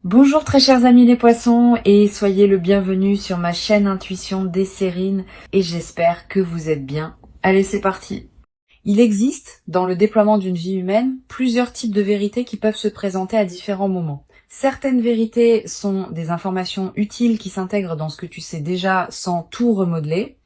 Bonjour très chers amis les poissons et soyez le bienvenu sur ma chaîne Intuition Desserine et j'espère que vous êtes bien. Allez, c'est parti. Il existe, dans le déploiement d'une vie humaine, plusieurs types de vérités qui peuvent se présenter à différents moments. Certaines vérités sont des informations utiles qui s'intègrent dans ce que tu sais déjà sans tout remodeler.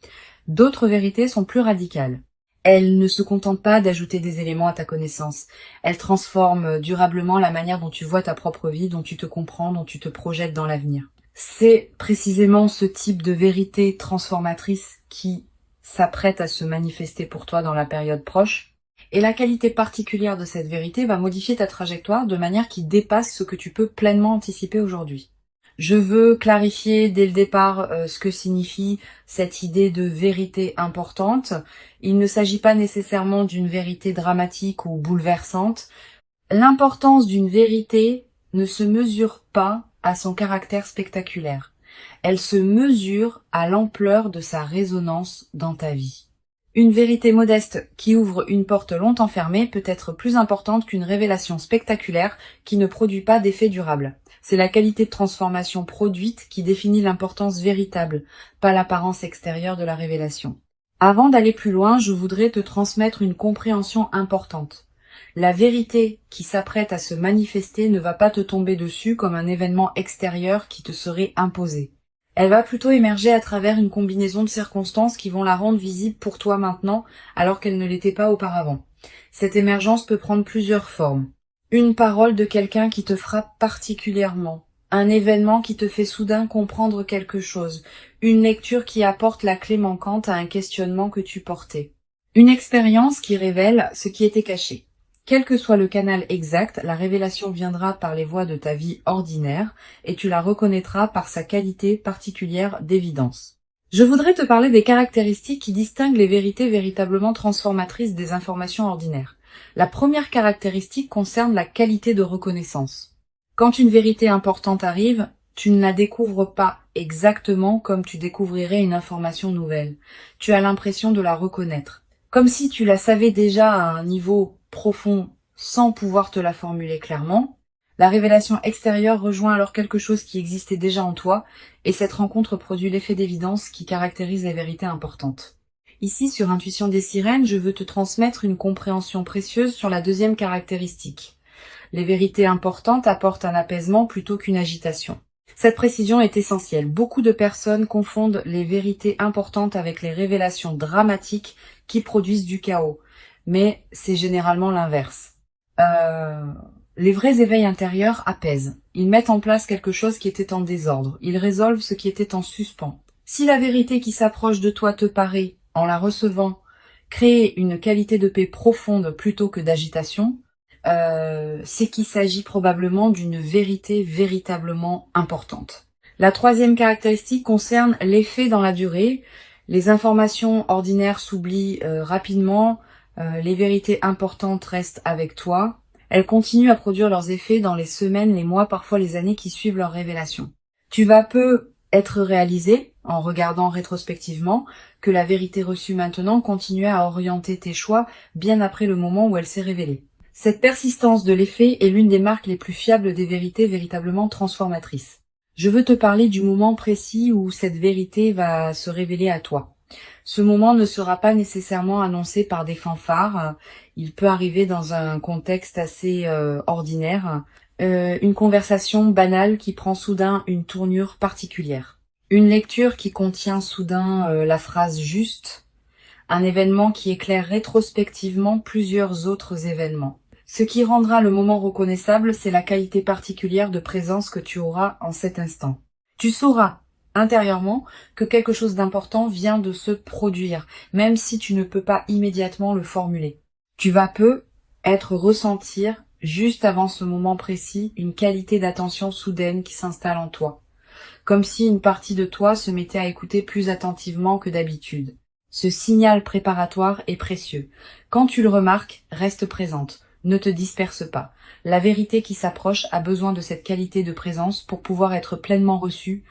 D'autres vérités sont plus radicales. Elles ne se contentent pas d'ajouter des éléments à ta connaissance. Elles transforment durablement la manière dont tu vois ta propre vie, dont tu te comprends, dont tu te projettes dans l'avenir. C'est précisément ce type de vérité transformatrice qui s'apprête à se manifester pour toi dans la période proche. Et la qualité particulière de cette vérité va modifier ta trajectoire de manière qui dépasse ce que tu peux pleinement anticiper aujourd'hui. Je veux clarifier dès le départ ce que signifie cette idée de vérité importante. Il ne s'agit pas nécessairement d'une vérité dramatique ou bouleversante. L'importance d'une vérité ne se mesure pas à son caractère spectaculaire. Elle se mesure à l'ampleur de sa résonance dans ta vie. Une vérité modeste qui ouvre une porte longtemps fermée peut être plus importante qu'une révélation spectaculaire qui ne produit pas d'effet durable. C'est la qualité de transformation produite qui définit l'importance véritable, pas l'apparence extérieure de la révélation. Avant d'aller plus loin, je voudrais te transmettre une compréhension importante. La vérité qui s'apprête à se manifester ne va pas te tomber dessus comme un événement extérieur qui te serait imposé. Elle va plutôt émerger à travers une combinaison de circonstances qui vont la rendre visible pour toi maintenant, alors qu'elle ne l'était pas auparavant. Cette émergence peut prendre plusieurs formes. Une parole de quelqu'un qui te frappe particulièrement. Un événement qui te fait soudain comprendre quelque chose. Une lecture qui apporte la clé manquante à un questionnement que tu portais. Une expérience qui révèle ce qui était caché. Quel que soit le canal exact, la révélation viendra par les voies de ta vie ordinaire et tu la reconnaîtras par sa qualité particulière d'évidence. Je voudrais te parler des caractéristiques qui distinguent les vérités véritablement transformatrices des informations ordinaires. La première caractéristique concerne la qualité de reconnaissance. Quand une vérité importante arrive, tu ne la découvres pas exactement comme tu découvrirais une information nouvelle. Tu as l'impression de la reconnaître. Comme si tu la savais déjà à un niveau profond sans pouvoir te la formuler clairement. La révélation extérieure rejoint alors quelque chose qui existait déjà en toi, et cette rencontre produit l'effet d'évidence qui caractérise les vérités importantes. Ici, sur Intuition des Sirènes, je veux te transmettre une compréhension précieuse sur la deuxième caractéristique. Les vérités importantes apportent un apaisement plutôt qu'une agitation. Cette précision est essentielle. Beaucoup de personnes confondent les vérités importantes avec les révélations dramatiques qui produisent du chaos. Mais c'est généralement l'inverse. Les vrais éveils intérieurs apaisent. Ils mettent en place quelque chose qui était en désordre. Ils résolvent ce qui était en suspens. Si la vérité qui s'approche de toi te paraît, en la recevant, créer une qualité de paix profonde plutôt que d'agitation, c'est qu'il s'agit probablement d'une vérité véritablement importante. La troisième caractéristique concerne l'effet dans la durée. Les informations ordinaires s'oublient rapidement, les vérités importantes restent avec toi. Elles continuent à produire leurs effets dans les semaines, les mois, parfois les années qui suivent leur révélation. Tu vas peu être réalisé, en regardant rétrospectivement, que la vérité reçue maintenant continuait à orienter tes choix bien après le moment où elle s'est révélée. Cette persistance de l'effet est l'une des marques les plus fiables des vérités véritablement transformatrices. Je veux te parler du moment précis où cette vérité va se révéler à toi. Ce moment ne sera pas nécessairement annoncé par des fanfares, il peut arriver dans un contexte assez ordinaire, une conversation banale qui prend soudain une tournure particulière, une lecture qui contient soudain la phrase juste, un événement qui éclaire rétrospectivement plusieurs autres événements. Ce qui rendra le moment reconnaissable, c'est la qualité particulière de présence que tu auras en cet instant. Tu sauras intérieurement que quelque chose d'important vient de se produire, même si tu ne peux pas immédiatement le formuler. Tu vas ressentir, juste avant ce moment précis, une qualité d'attention soudaine qui s'installe en toi, comme si une partie de toi se mettait à écouter plus attentivement que d'habitude. Ce signal préparatoire est précieux. Quand tu le remarques, reste présente. Ne te disperse pas. La vérité qui s'approche a besoin de cette qualité de présence pour pouvoir être pleinement reçue.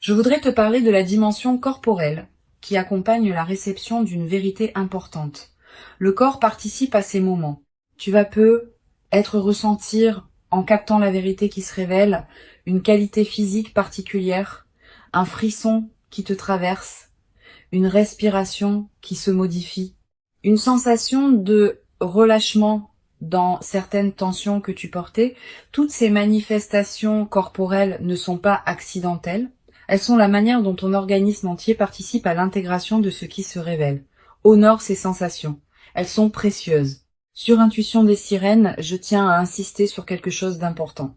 Je voudrais te parler de la dimension corporelle qui accompagne la réception d'une vérité importante. Le corps participe à ces moments. Tu vas ressentir en captant la vérité qui se révèle, une qualité physique particulière, un frisson qui te traverse, une respiration qui se modifie, une sensation de relâchement dans certaines tensions que tu portais. Toutes ces manifestations corporelles ne sont pas accidentelles. Elles sont la manière dont ton organisme entier participe à l'intégration de ce qui se révèle. Honore ces sensations. Elles sont précieuses. Sur Intuition des sirènes, je tiens à insister sur quelque chose d'important.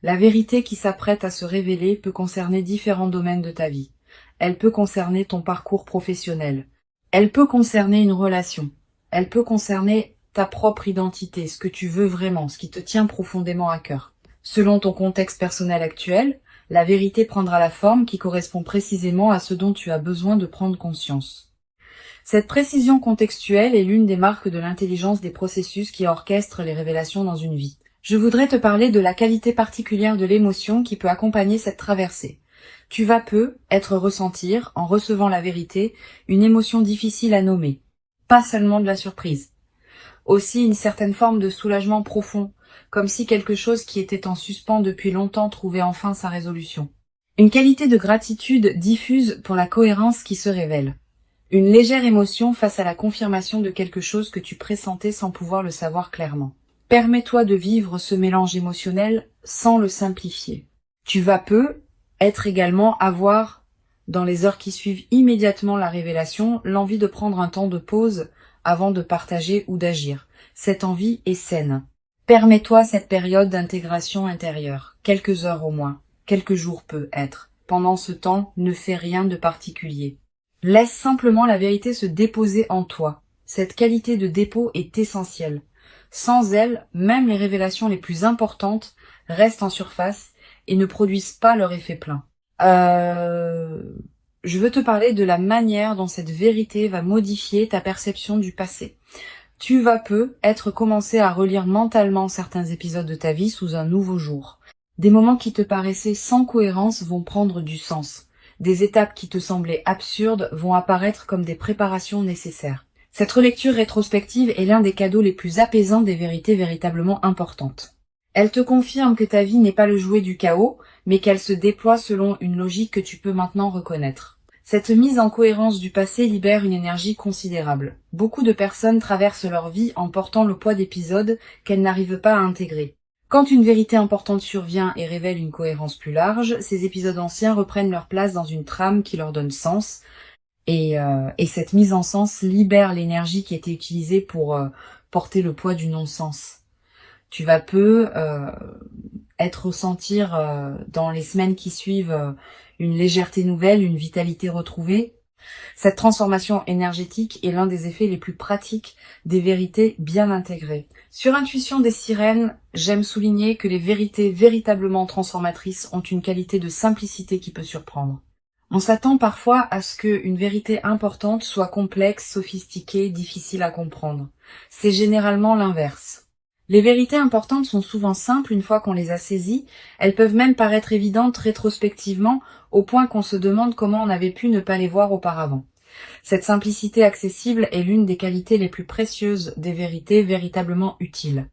La vérité qui s'apprête à se révéler peut concerner différents domaines de ta vie. Elle peut concerner ton parcours professionnel. Elle peut concerner une relation. Elle peut concerner ta propre identité, ce que tu veux vraiment, ce qui te tient profondément à cœur. Selon ton contexte personnel actuel, la vérité prendra la forme qui correspond précisément à ce dont tu as besoin de prendre conscience. Cette précision contextuelle est l'une des marques de l'intelligence des processus qui orchestrent les révélations dans une vie. Je voudrais te parler de la qualité particulière de l'émotion qui peut accompagner cette traversée. Tu vas ressentir, en recevant la vérité, une émotion difficile à nommer. Pas seulement de la surprise. Aussi une certaine forme de soulagement profond, comme si quelque chose qui était en suspens depuis longtemps trouvait enfin sa résolution. Une qualité de gratitude diffuse pour la cohérence qui se révèle. Une légère émotion face à la confirmation de quelque chose que tu pressentais sans pouvoir le savoir clairement. Permets-toi de vivre ce mélange émotionnel sans le simplifier. Tu vas avoir, dans les heures qui suivent immédiatement la révélation, l'envie de prendre un temps de pause avant de partager ou d'agir. Cette envie est saine. Permets-toi cette période d'intégration intérieure, quelques heures au moins, quelques jours peut être. Pendant ce temps, ne fais rien de particulier. Laisse simplement la vérité se déposer en toi. Cette qualité de dépôt est essentielle. Sans elle, même les révélations les plus importantes restent en surface et ne produisent pas leur effet plein. Je veux te parler de la manière dont cette vérité va modifier ta perception du passé. Tu vas commencer à relire mentalement certains épisodes de ta vie sous un nouveau jour. Des moments qui te paraissaient sans cohérence vont prendre du sens. Des étapes qui te semblaient absurdes vont apparaître comme des préparations nécessaires. Cette relecture rétrospective est l'un des cadeaux les plus apaisants des vérités véritablement importantes. Elle te confirme que ta vie n'est pas le jouet du chaos, mais qu'elle se déploie selon une logique que tu peux maintenant reconnaître. Cette mise en cohérence du passé libère une énergie considérable. Beaucoup de personnes traversent leur vie en portant le poids d'épisodes qu'elles n'arrivent pas à intégrer. Quand une vérité importante survient et révèle une cohérence plus large, ces épisodes anciens reprennent leur place dans une trame qui leur donne sens, et cette mise en sens libère l'énergie qui était utilisée pour porter le poids du non-sens. Tu vas ressentir dans les semaines qui suivent une légèreté nouvelle, une vitalité retrouvée. Cette transformation énergétique est l'un des effets les plus pratiques des vérités bien intégrées. Sur Intuition des sirènes, j'aime souligner que les vérités véritablement transformatrices ont une qualité de simplicité qui peut surprendre. On s'attend parfois à ce qu'une vérité importante soit complexe, sophistiquée, difficile à comprendre. C'est généralement l'inverse. Les vérités importantes sont souvent simples une fois qu'on les a saisies, elles peuvent même paraître évidentes rétrospectivement au point qu'on se demande comment on avait pu ne pas les voir auparavant. Cette simplicité accessible est l'une des qualités les plus précieuses des vérités véritablement utiles.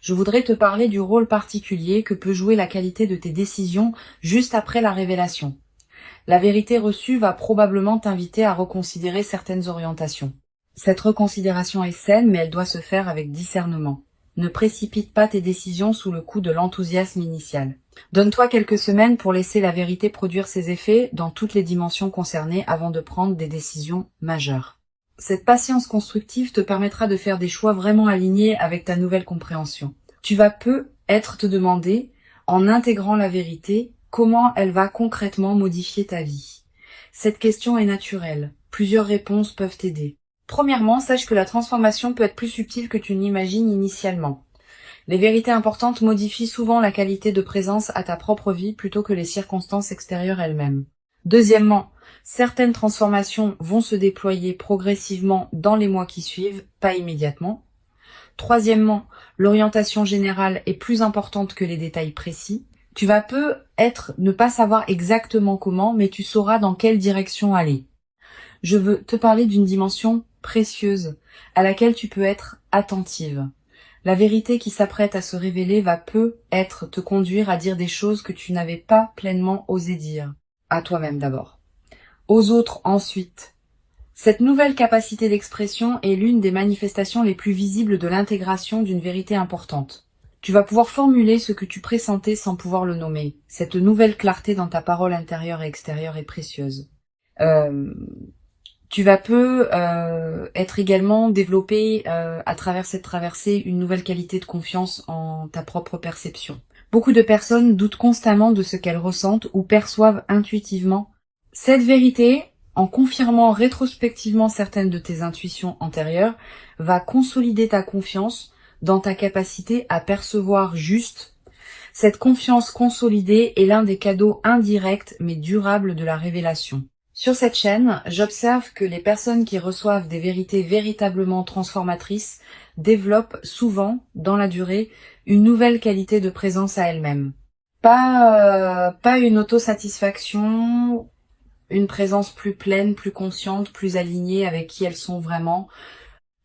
Je voudrais te parler du rôle particulier que peut jouer la qualité de tes décisions juste après la révélation. La vérité reçue va probablement t'inviter à reconsidérer certaines orientations. Cette reconsidération est saine, mais elle doit se faire avec discernement. Ne précipite pas tes décisions sous le coup de l'enthousiasme initial. Donne-toi quelques semaines pour laisser la vérité produire ses effets dans toutes les dimensions concernées avant de prendre des décisions majeures. Cette patience constructive te permettra de faire des choix vraiment alignés avec ta nouvelle compréhension. Tu vas te demander, en intégrant la vérité, comment elle va concrètement modifier ta vie. Cette question est naturelle. Plusieurs réponses peuvent t'aider. Premièrement, sache que la transformation peut être plus subtile que tu n'imagines initialement. Les vérités importantes modifient souvent la qualité de présence à ta propre vie plutôt que les circonstances extérieures elles-mêmes. Deuxièmement, certaines transformations vont se déployer progressivement dans les mois qui suivent, pas immédiatement. Troisièmement, l'orientation générale est plus importante que les détails précis. Tu vas ne pas savoir exactement comment, mais tu sauras dans quelle direction aller. Je veux te parler d'une dimension précieuse à laquelle tu peux être attentive. La vérité qui s'apprête à se révéler va peut-être te conduire à dire des choses que tu n'avais pas pleinement osé dire. À toi-même d'abord. Aux autres ensuite. Cette nouvelle capacité d'expression est l'une des manifestations les plus visibles de l'intégration d'une vérité importante. Tu vas pouvoir formuler ce que tu pressentais sans pouvoir le nommer. Cette nouvelle clarté dans ta parole intérieure et extérieure est précieuse. Tu vas être également développé à travers cette traversée une nouvelle qualité de confiance en ta propre perception. Beaucoup de personnes doutent constamment de ce qu'elles ressentent ou perçoivent intuitivement. Cette vérité, en confirmant rétrospectivement certaines de tes intuitions antérieures, va consolider ta confiance dans ta capacité à percevoir juste. Cette confiance consolidée est l'un des cadeaux indirects mais durables de la révélation. Sur cette chaîne, j'observe que les personnes qui reçoivent des vérités véritablement transformatrices développent souvent, dans la durée, une nouvelle qualité de présence à elles-mêmes. Pas une autosatisfaction, une présence plus pleine, plus consciente, plus alignée avec qui elles sont vraiment.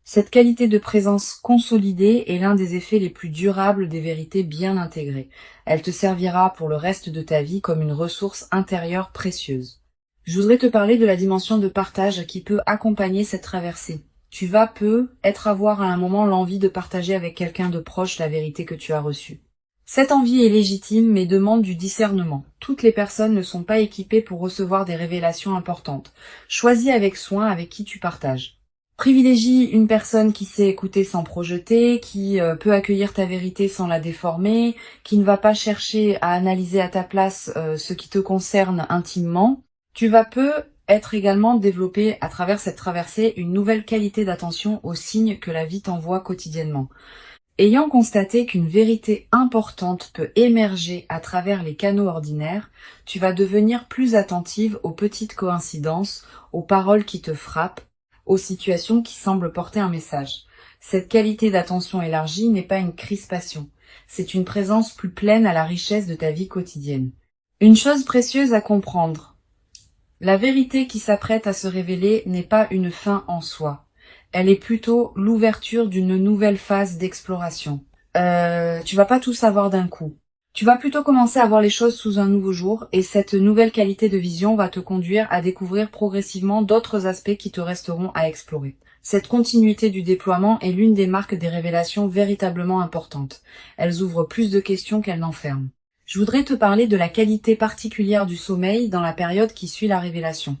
Cette qualité de présence consolidée est l'un des effets les plus durables des vérités bien intégrées. Elle te servira pour le reste de ta vie comme une ressource intérieure précieuse. Je voudrais te parler de la dimension de partage qui peut accompagner cette traversée. Tu vas avoir à un moment l'envie de partager avec quelqu'un de proche la vérité que tu as reçue. Cette envie est légitime mais demande du discernement. Toutes les personnes ne sont pas équipées pour recevoir des révélations importantes. Choisis avec soin avec qui tu partages. Privilégie une personne qui sait écouter sans projeter, qui peut accueillir ta vérité sans la déformer, qui ne va pas chercher à analyser à ta place ce qui te concerne intimement. Tu vas être également développé à travers cette traversée une nouvelle qualité d'attention aux signes que la vie t'envoie quotidiennement. Ayant constaté qu'une vérité importante peut émerger à travers les canaux ordinaires, tu vas devenir plus attentive aux petites coïncidences, aux paroles qui te frappent, aux situations qui semblent porter un message. Cette qualité d'attention élargie n'est pas une crispation, c'est une présence plus pleine à la richesse de ta vie quotidienne. Une chose précieuse à comprendre. La vérité qui s'apprête à se révéler n'est pas une fin en soi. Elle est plutôt l'ouverture d'une nouvelle phase d'exploration. Tu vas pas tout savoir d'un coup. Tu vas plutôt commencer à voir les choses sous un nouveau jour et cette nouvelle qualité de vision va te conduire à découvrir progressivement d'autres aspects qui te resteront à explorer. Cette continuité du déploiement est l'une des marques des révélations véritablement importantes. Elles ouvrent plus de questions qu'elles n'enferment. Je voudrais te parler de la qualité particulière du sommeil dans la période qui suit la révélation.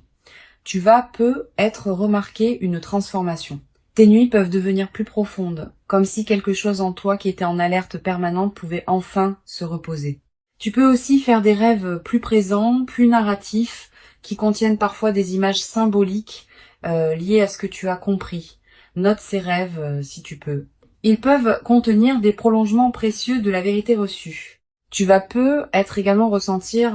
Tu vas être remarqué une transformation. Tes nuits peuvent devenir plus profondes, comme si quelque chose en toi qui était en alerte permanente pouvait enfin se reposer. Tu peux aussi faire des rêves plus présents, plus narratifs, qui contiennent parfois des images symboliques liées à ce que tu as compris. Note ces rêves si tu peux. Ils peuvent contenir des prolongements précieux de la vérité reçue. Tu vas être également ressentir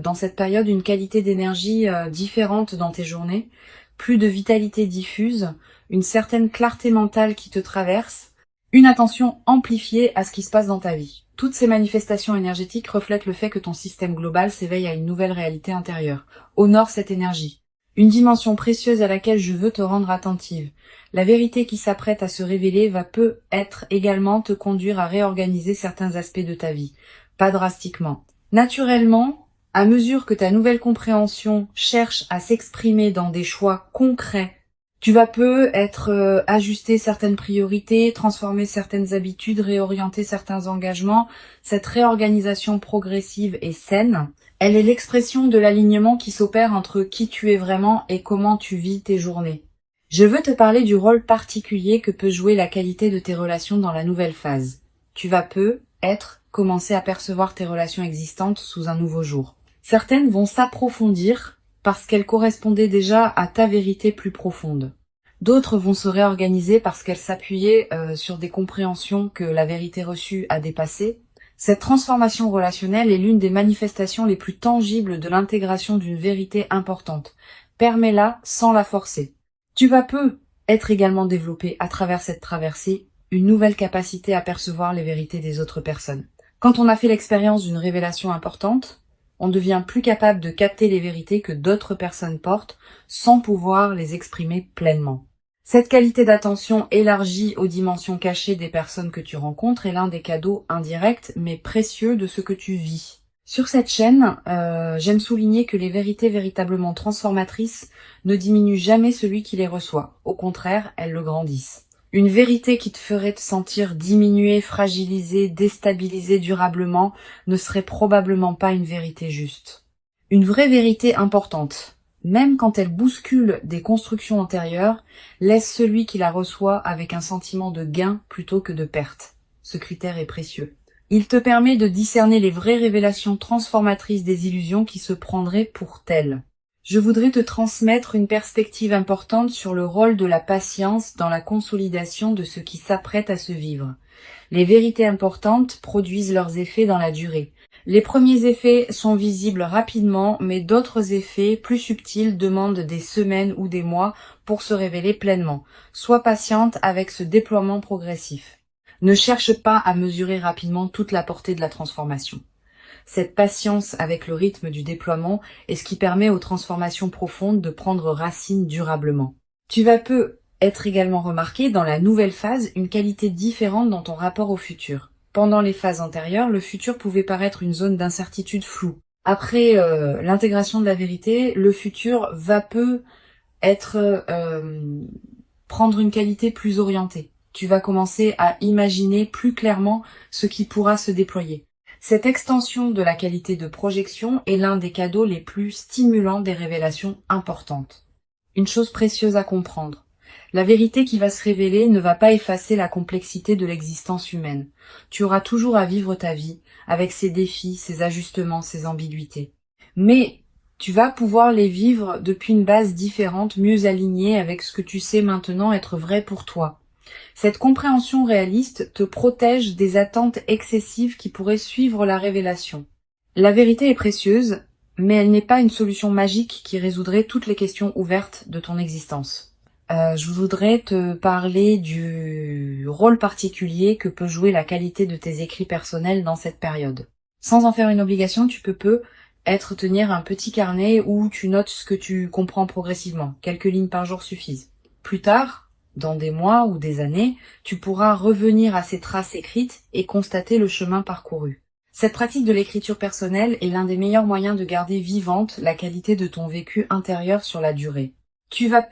dans cette période une qualité d'énergie différente dans tes journées, plus de vitalité diffuse, une certaine clarté mentale qui te traverse, une attention amplifiée à ce qui se passe dans ta vie. Toutes ces manifestations énergétiques reflètent le fait que ton système global s'éveille à une nouvelle réalité intérieure. Honore cette énergie. Une dimension précieuse à laquelle je veux te rendre attentive. La vérité qui s'apprête à se révéler va être également te conduire à réorganiser certains aspects de ta vie. Pas drastiquement. Naturellement, à mesure que ta nouvelle compréhension cherche à s'exprimer dans des choix concrets, tu vas ajuster certaines priorités, transformer certaines habitudes, réorienter certains engagements. Cette réorganisation progressive et saine, elle est l'expression de l'alignement qui s'opère entre qui tu es vraiment et comment tu vis tes journées. Je veux te parler du rôle particulier que peut jouer la qualité de tes relations dans la nouvelle phase. Tu vas commencer à percevoir tes relations existantes sous un nouveau jour. Certaines vont s'approfondir parce qu'elles correspondaient déjà à ta vérité plus profonde. D'autres vont se réorganiser parce qu'elles s'appuyaient sur des compréhensions que la vérité reçue a dépassées. Cette transformation relationnelle est l'une des manifestations les plus tangibles de l'intégration d'une vérité importante. Permets-la sans la forcer. Tu vas être également développé à travers cette traversée une nouvelle capacité à percevoir les vérités des autres personnes. Quand on a fait l'expérience d'une révélation importante, on devient plus capable de capter les vérités que d'autres personnes portent sans pouvoir les exprimer pleinement. Cette qualité d'attention élargie aux dimensions cachées des personnes que tu rencontres est l'un des cadeaux indirects mais précieux de ce que tu vis. Sur cette chaîne, j'aime souligner que les vérités véritablement transformatrices ne diminuent jamais celui qui les reçoit. Au contraire, elles le grandissent. Une vérité qui te ferait te sentir diminué, fragilisé, déstabilisé durablement ne serait probablement pas une vérité juste. Une vraie vérité importante, même quand elle bouscule des constructions antérieures, laisse celui qui la reçoit avec un sentiment de gain plutôt que de perte. Ce critère est précieux. Il te permet de discerner les vraies révélations transformatrices des illusions qui se prendraient pour telles. Je voudrais te transmettre une perspective importante sur le rôle de la patience dans la consolidation de ce qui s'apprête à se vivre. Les vérités importantes produisent leurs effets dans la durée. Les premiers effets sont visibles rapidement, mais d'autres effets plus subtils demandent des semaines ou des mois pour se révéler pleinement. Sois patiente avec ce déploiement progressif. Ne cherche pas à mesurer rapidement toute la portée de la transformation. Cette patience avec le rythme du déploiement est ce qui permet aux transformations profondes de prendre racine durablement. Tu vas peu être également remarqué dans la nouvelle phase une qualité différente dans ton rapport au futur. Pendant les phases antérieures, le futur pouvait paraître une zone d'incertitude floue. Après l'intégration de la vérité, le futur va peu être prendre une qualité plus orientée. Tu vas commencer à imaginer plus clairement ce qui pourra se déployer. Cette extension de la qualité de projection est l'un des cadeaux les plus stimulants des révélations importantes. Une chose précieuse à comprendre. La vérité qui va se révéler ne va pas effacer la complexité de l'existence humaine. Tu auras toujours à vivre ta vie, avec ses défis, ses ajustements, ses ambiguïtés. Mais tu vas pouvoir les vivre depuis une base différente, mieux alignée avec ce que tu sais maintenant être vrai pour toi. Cette compréhension réaliste te protège des attentes excessives qui pourraient suivre la révélation. La vérité est précieuse, mais elle n'est pas une solution magique qui résoudrait toutes les questions ouvertes de ton existence. Je voudrais te parler du rôle particulier que peut jouer la qualité de tes écrits personnels dans cette période. Sans en faire une obligation, tu peux tenir un petit carnet où tu notes ce que tu comprends progressivement. Quelques lignes par jour suffisent. Plus tard, dans des mois ou des années, tu pourras revenir à ces traces écrites et constater le chemin parcouru. Cette pratique de l'écriture personnelle est l'un des meilleurs moyens de garder vivante la qualité de ton vécu intérieur sur la durée. Tu vas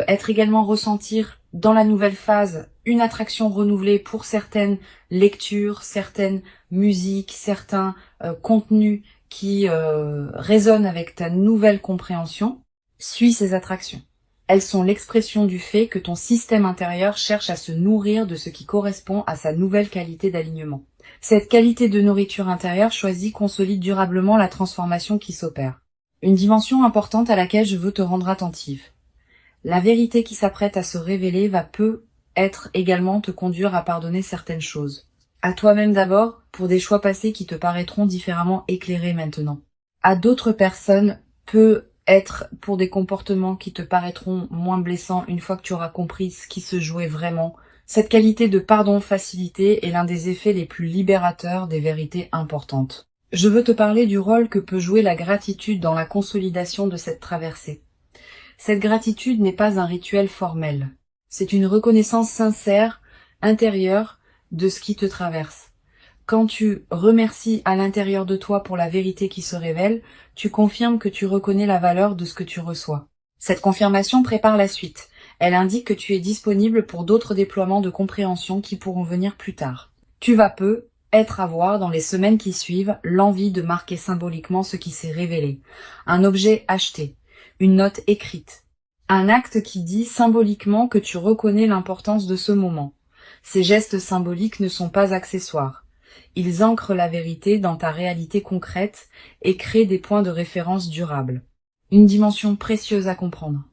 être également ressentir dans la nouvelle phase une attraction renouvelée pour certaines lectures, certaines musiques, certains contenus qui résonnent avec ta nouvelle compréhension. Suis ces attractions. Elles sont l'expression du fait que ton système intérieur cherche à se nourrir de ce qui correspond à sa nouvelle qualité d'alignement. Cette qualité de nourriture intérieure choisie consolide durablement la transformation qui s'opère. Une dimension importante à laquelle je veux te rendre attentive. La vérité qui s'apprête à se révéler va être également te conduire à pardonner certaines choses. À toi-même d'abord, pour des choix passés qui te paraîtront différemment éclairés maintenant. À d'autres personnes, peut être pour des comportements qui te paraîtront moins blessants une fois que tu auras compris ce qui se jouait vraiment. Cette qualité de pardon facilité est l'un des effets les plus libérateurs des vérités importantes. Je veux te parler du rôle que peut jouer la gratitude dans la consolidation de cette traversée. Cette gratitude n'est pas un rituel formel. C'est une reconnaissance sincère, intérieure, de ce qui te traverse. Quand tu remercies à l'intérieur de toi pour la vérité qui se révèle, tu confirmes que tu reconnais la valeur de ce que tu reçois. Cette confirmation prépare la suite. Elle indique que tu es disponible pour d'autres déploiements de compréhension qui pourront venir plus tard. Tu vas être à voir dans les semaines qui suivent l'envie de marquer symboliquement ce qui s'est révélé. Un objet acheté, une note écrite, un acte qui dit symboliquement que tu reconnais l'importance de ce moment. Ces gestes symboliques ne sont pas accessoires. Ils ancrent la vérité dans ta réalité concrète et créent des points de référence durables. Une dimension précieuse à comprendre.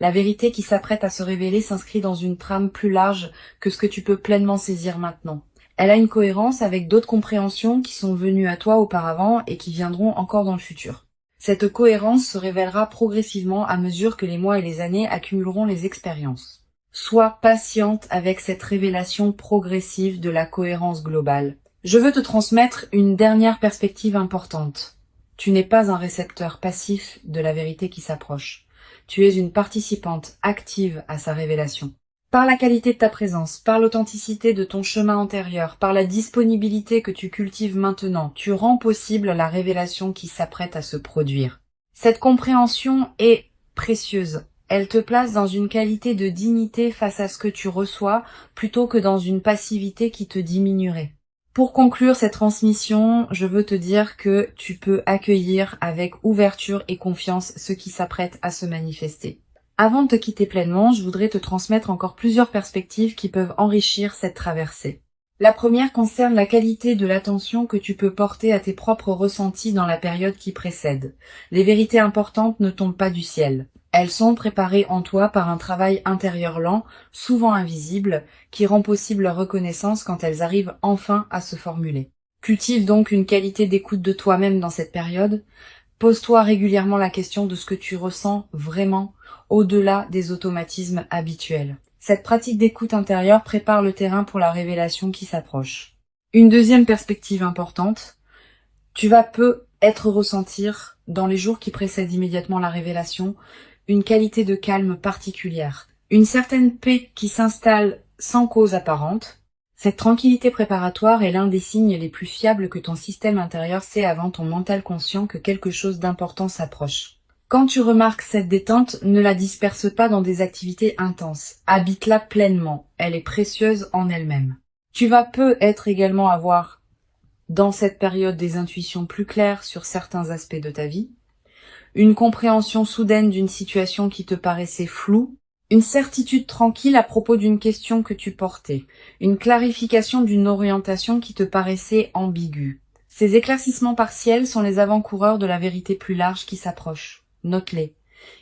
La vérité qui s'apprête à se révéler s'inscrit dans une trame plus large que ce que tu peux pleinement saisir maintenant. Elle a une cohérence avec d'autres compréhensions qui sont venues à toi auparavant et qui viendront encore dans le futur. Cette cohérence se révélera progressivement à mesure que les mois et les années accumuleront les expériences. Sois patiente avec cette révélation progressive de la cohérence globale. Je veux te transmettre une dernière perspective importante. Tu n'es pas un récepteur passif de la vérité qui s'approche. Tu es une participante active à sa révélation. Par la qualité de ta présence, par l'authenticité de ton chemin antérieur, par la disponibilité que tu cultives maintenant, tu rends possible la révélation qui s'apprête à se produire. Cette compréhension est précieuse. Elle te place dans une qualité de dignité face à ce que tu reçois, plutôt que dans une passivité qui te diminuerait. Pour conclure cette transmission, je veux te dire que tu peux accueillir avec ouverture et confiance ce qui s'apprête à se manifester. Avant de te quitter pleinement, je voudrais te transmettre encore plusieurs perspectives qui peuvent enrichir cette traversée. La première concerne la qualité de l'attention que tu peux porter à tes propres ressentis dans la période qui précède. Les vérités importantes ne tombent pas du ciel. Elles sont préparées en toi par un travail intérieur lent, souvent invisible, qui rend possible leur reconnaissance quand elles arrivent enfin à se formuler. Cultive donc une qualité d'écoute de toi-même dans cette période. Pose-toi régulièrement la question de ce que tu ressens vraiment, au-delà des automatismes habituels. Cette pratique d'écoute intérieure prépare le terrain pour la révélation qui s'approche. Une deuxième perspective importante, tu vas peut-être ressentir, dans les jours qui précèdent immédiatement la révélation, une qualité de calme particulière, une certaine paix qui s'installe sans cause apparente. Cette tranquillité préparatoire est l'un des signes les plus fiables que ton système intérieur sait avant ton mental conscient que quelque chose d'important s'approche. Quand tu remarques cette détente, ne la disperse pas dans des activités intenses. Habite-la pleinement. Elle est précieuse en elle-même. Tu vas peut-être également avoir, dans cette période, des intuitions plus claires sur certains aspects de ta vie, une compréhension soudaine d'une situation qui te paraissait floue, une certitude tranquille à propos d'une question que tu portais, une clarification d'une orientation qui te paraissait ambiguë. Ces éclaircissements partiels sont les avant-coureurs de la vérité plus large qui s'approche. Note-les.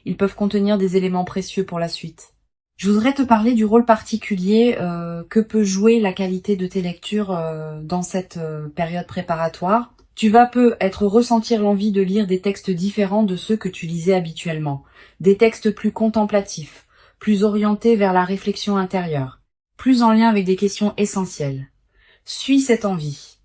Ils peuvent contenir des éléments précieux pour la suite. Je voudrais te parler du rôle particulier que peut jouer la qualité de tes lectures dans cette période préparatoire. Tu vas peut-être ressentir l'envie de lire des textes différents de ceux que tu lisais habituellement. Des textes plus contemplatifs, plus orientés vers la réflexion intérieure, plus en lien avec des questions essentielles. Suis cette envie.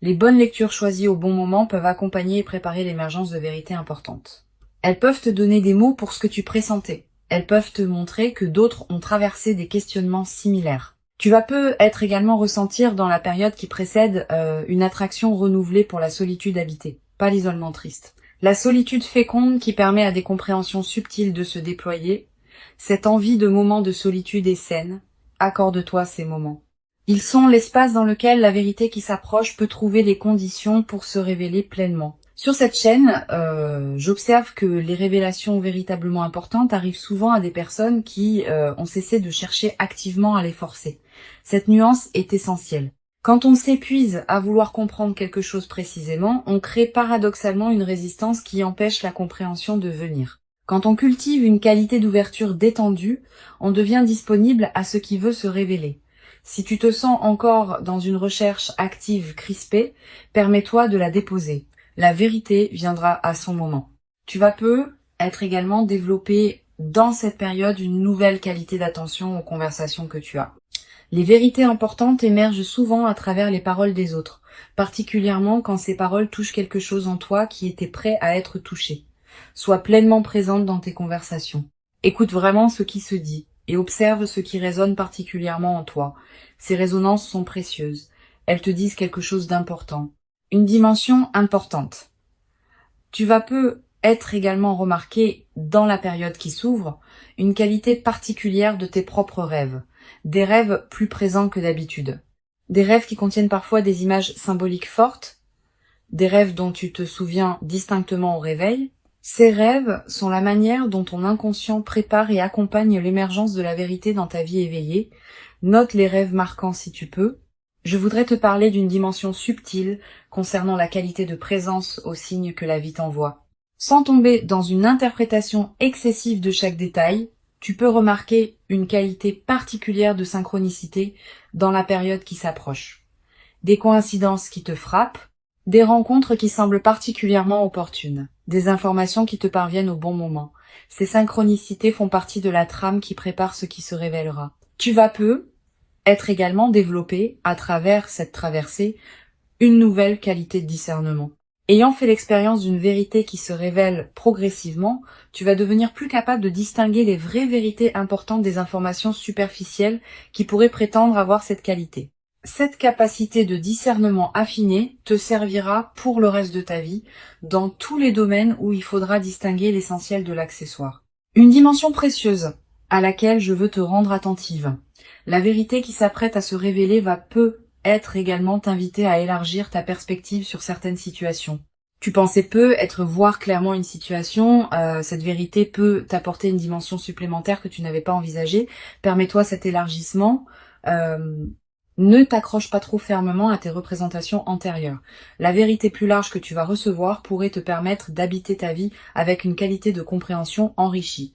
Les bonnes lectures choisies au bon moment peuvent accompagner et préparer l'émergence de vérités importantes. Elles peuvent te donner des mots pour ce que tu pressentais. Elles peuvent te montrer que d'autres ont traversé des questionnements similaires. Tu vas peut-être également ressentir dans la période qui précède une attraction renouvelée pour la solitude habitée, pas l'isolement triste. La solitude féconde qui permet à des compréhensions subtiles de se déployer. Cette envie de moments de solitude est saine. Accorde-toi ces moments. Ils sont l'espace dans lequel la vérité qui s'approche peut trouver les conditions pour se révéler pleinement. Sur cette chaîne, j'observe que les révélations véritablement importantes arrivent souvent à des personnes qui ont cessé de chercher activement à les forcer. Cette nuance est essentielle. Quand on s'épuise à vouloir comprendre quelque chose précisément, on crée paradoxalement une résistance qui empêche la compréhension de venir. Quand on cultive une qualité d'ouverture détendue, on devient disponible à ce qui veut se révéler. Si tu te sens encore dans une recherche active crispée, permets-toi de la déposer. La vérité viendra à son moment. Tu vas peut-être également développer dans cette période une nouvelle qualité d'attention aux conversations que tu as. Les vérités importantes émergent souvent à travers les paroles des autres, particulièrement quand ces paroles touchent quelque chose en toi qui était prêt à être touché. Sois pleinement présente dans tes conversations. Écoute vraiment ce qui se dit et observe ce qui résonne particulièrement en toi. Ces résonances sont précieuses. Elles te disent quelque chose d'important. Une dimension importante. Tu vas peut-être également remarquer, dans la période qui s'ouvre, une qualité particulière de tes propres rêves. Des rêves plus présents que d'habitude. Des rêves qui contiennent parfois des images symboliques fortes. Des rêves dont tu te souviens distinctement au réveil. Ces rêves sont la manière dont ton inconscient prépare et accompagne l'émergence de la vérité dans ta vie éveillée. Note les rêves marquants si tu peux. Je voudrais te parler d'une dimension subtile concernant la qualité de présence aux signes que la vie t'envoie. Sans tomber dans une interprétation excessive de chaque détail, tu peux remarquer une qualité particulière de synchronicité dans la période qui s'approche. Des coïncidences qui te frappent, des rencontres qui semblent particulièrement opportunes, des informations qui te parviennent au bon moment. Ces synchronicités font partie de la trame qui prépare ce qui se révélera. Tu vas être également développé, à travers cette traversée, une nouvelle qualité de discernement. Ayant fait l'expérience d'une vérité qui se révèle progressivement, tu vas devenir plus capable de distinguer les vraies vérités importantes des informations superficielles qui pourraient prétendre avoir cette qualité. Cette capacité de discernement affiné te servira pour le reste de ta vie, dans tous les domaines où il faudra distinguer l'essentiel de l'accessoire. Une dimension précieuse à laquelle je veux te rendre attentive. La vérité qui s'apprête à se révéler va être également t'inviter à élargir ta perspective sur certaines situations. Tu pensais voir clairement une situation, cette vérité peut t'apporter une dimension supplémentaire que tu n'avais pas envisagée. Permets-toi cet élargissement. Ne t'accroche pas trop fermement à tes représentations antérieures. La vérité plus large que tu vas recevoir pourrait te permettre d'habiter ta vie avec une qualité de compréhension enrichie.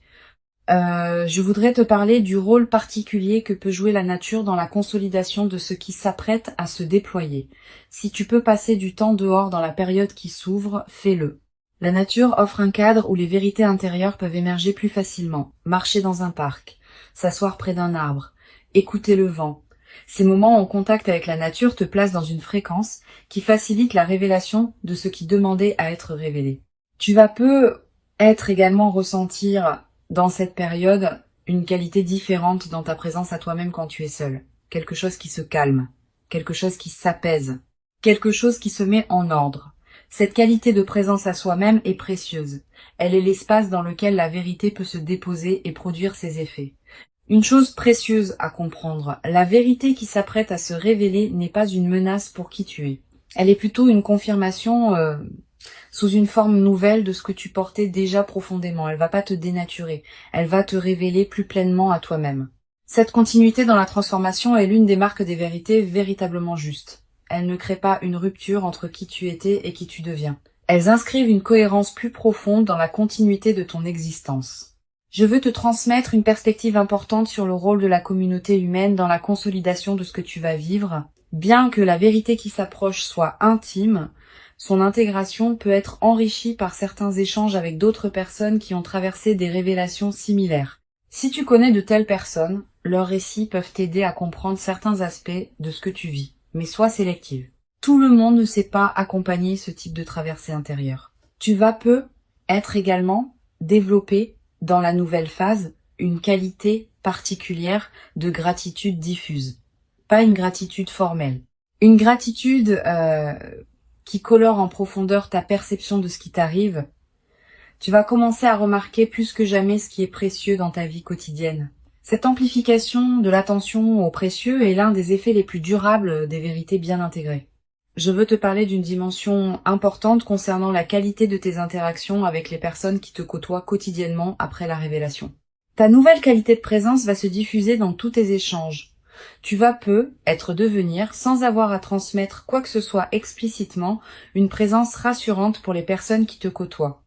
Je voudrais te parler du rôle particulier que peut jouer la nature dans la consolidation de ce qui s'apprête à se déployer. Si tu peux passer du temps dehors dans la période qui s'ouvre, fais-le. La nature offre un cadre où les vérités intérieures peuvent émerger plus facilement. Marcher dans un parc, s'asseoir près d'un arbre, écouter le vent. Ces moments en contact avec la nature te placent dans une fréquence qui facilite la révélation de ce qui demandait à être révélé. Tu vas être également ressentir dans cette période une qualité différente dans ta présence à toi-même quand tu es seul. Quelque chose qui se calme, quelque chose qui s'apaise, quelque chose qui se met en ordre. Cette qualité de présence à soi-même est précieuse. Elle est l'espace dans lequel la vérité peut se déposer et produire ses effets. Une chose précieuse à comprendre, la vérité qui s'apprête à se révéler n'est pas une menace pour qui tu es. Elle est plutôt une confirmation sous une forme nouvelle de ce que tu portais déjà profondément. Elle va pas te dénaturer, elle va te révéler plus pleinement à toi-même. Cette continuité dans la transformation est l'une des marques des vérités véritablement justes. Elles ne créent pas une rupture entre qui tu étais et qui tu deviens. Elles inscrivent une cohérence plus profonde dans la continuité de ton existence. Je veux te transmettre une perspective importante sur le rôle de la communauté humaine dans la consolidation de ce que tu vas vivre. Bien que la vérité qui s'approche soit intime, son intégration peut être enrichie par certains échanges avec d'autres personnes qui ont traversé des révélations similaires. Si tu connais de telles personnes, leurs récits peuvent t'aider à comprendre certains aspects de ce que tu vis, mais sois sélective. Tout le monde ne sait pas accompagner ce type de traversée intérieure. Tu vas être également développé dans la nouvelle phase une qualité particulière de gratitude diffuse. Pas une gratitude formelle. Une gratitude qui colore en profondeur ta perception de ce qui t'arrive. Tu vas commencer à remarquer plus que jamais ce qui est précieux dans ta vie quotidienne. Cette amplification de l'attention au précieux est l'un des effets les plus durables des vérités bien intégrées. Je veux te parler d'une dimension importante concernant la qualité de tes interactions avec les personnes qui te côtoient quotidiennement après la révélation. Ta nouvelle qualité de présence va se diffuser dans tous tes échanges. Tu vas devenir, sans avoir à transmettre quoi que ce soit explicitement, une présence rassurante pour les personnes qui te côtoient.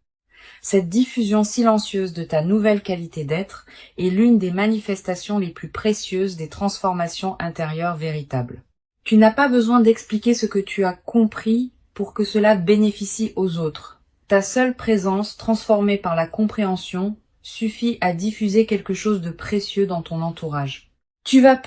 Cette diffusion silencieuse de ta nouvelle qualité d'être est l'une des manifestations les plus précieuses des transformations intérieures véritables. Tu n'as pas besoin d'expliquer ce que tu as compris pour que cela bénéficie aux autres. Ta seule présence, transformée par la compréhension, suffit à diffuser quelque chose de précieux dans ton entourage. Tu vas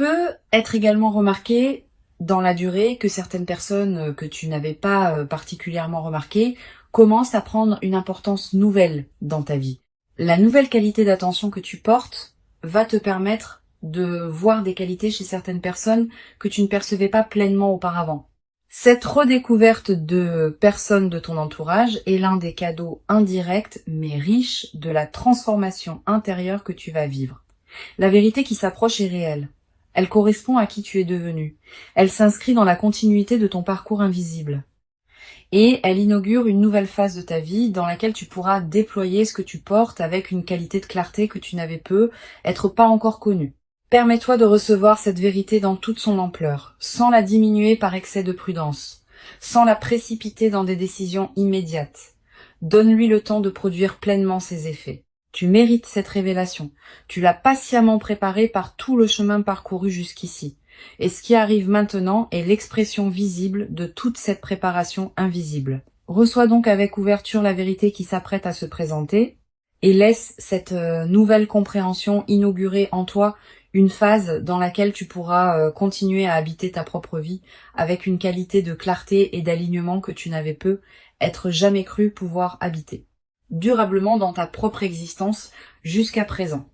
être également remarqué dans la durée que certaines personnes que tu n'avais pas particulièrement remarquées commencent à prendre une importance nouvelle dans ta vie. La nouvelle qualité d'attention que tu portes va te permettre de voir des qualités chez certaines personnes que tu ne percevais pas pleinement auparavant. Cette redécouverte de personnes de ton entourage est l'un des cadeaux indirects mais riches de la transformation intérieure que tu vas vivre. La vérité qui s'approche est réelle. Elle correspond à qui tu es devenu. Elle s'inscrit dans la continuité de ton parcours invisible. Et elle inaugure une nouvelle phase de ta vie dans laquelle tu pourras déployer ce que tu portes avec une qualité de clarté que tu n'avais être pas encore connue. Permets-toi de recevoir cette vérité dans toute son ampleur, sans la diminuer par excès de prudence, sans la précipiter dans des décisions immédiates. Donne-lui le temps de produire pleinement ses effets. Tu mérites cette révélation. Tu l'as patiemment préparée par tout le chemin parcouru jusqu'ici. Et ce qui arrive maintenant est l'expression visible de toute cette préparation invisible. Reçois donc avec ouverture la vérité qui s'apprête à se présenter et laisse cette nouvelle compréhension inaugurer en toi une phase dans laquelle tu pourras continuer à habiter ta propre vie avec une qualité de clarté et d'alignement que tu n'avais être jamais cru pouvoir habiter durablement dans ta propre existence jusqu'à présent.